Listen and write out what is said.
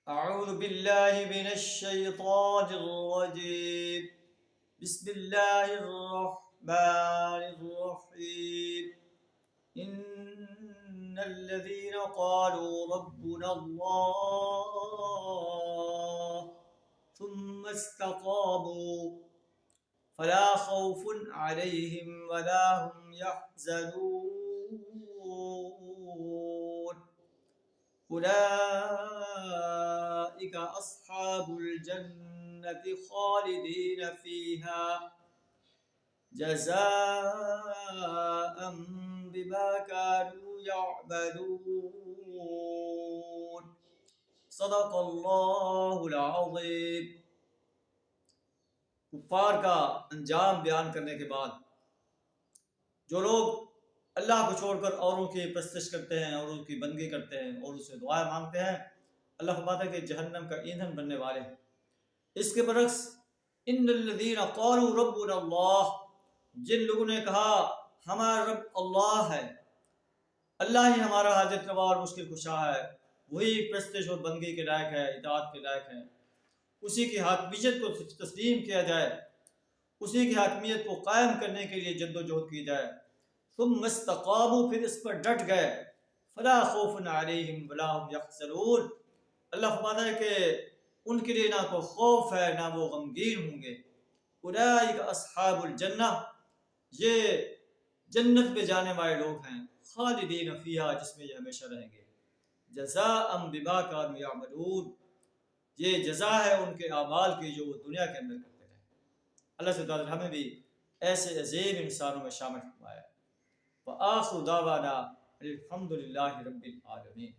أعوذ بالله من الشيطان الرجيم بسم الله الرحمن الرحيم إن الذين قالوا ربنا الله ثم استقاموا فلا خوف عليهم ولا هم يحزنون أولئك أصحاب الجنة خالدين فيها جزاء بما كانوا يعملون صدق अल्लाह अज़ीम। कुफ़ार का अंजाम बयान करने के बाद जो लोग अल्लाह को छोड़कर औरों की परस्तिश करते हैं, औरों की बंदगी करते हैं और उससे दुआ मांगते हैं, अल्लाह फरमाता है कि जहन्नम का ईंधन बनने वाले हैं। इसके बरक्स इन्नल्लज़ीना क़ालू रब्बुना अल्लाह, जिन लोगों ने कहा हमारा रब अल्लाह है, अल्लाह ही हमारा हाजत रवा और मुश्किल कुशा है, वही परस्तिश और बंदगी के लायक है, इताअत के लायक है, उसी की हाकमियत को तस्लीम किया जाए, उसी की हाकमियत को कायम करने के लिए जद्दोजहद की जाए। तुम मस्तकामू, फिर इस पर डट गए, फला खौफुन अलैहिम वला हुम यहज़नून, अल्लाह फरमाता है कि उनके लिए ना कोई खौफ है ना वो गमगीन होंगे। उलाइका अस्हाबुल जन्नह, ये जन्नत में जाने वाले लोग हैं, खालिदीन फीहा, जिसमें ये हमेशा रहेंगे। जज़ाअम बिमा कानू यअमलून, ये जज़ा है उनके अमाल की जो वो दुनिया के अंदर करते रहे। अल्लाह से ताला हमें भी ऐसे अजीम इंसानों में शामिल फरमाए। व आखिरु दावाना अल्हम्दुलिल्लाहि रब्बिल आलमीन।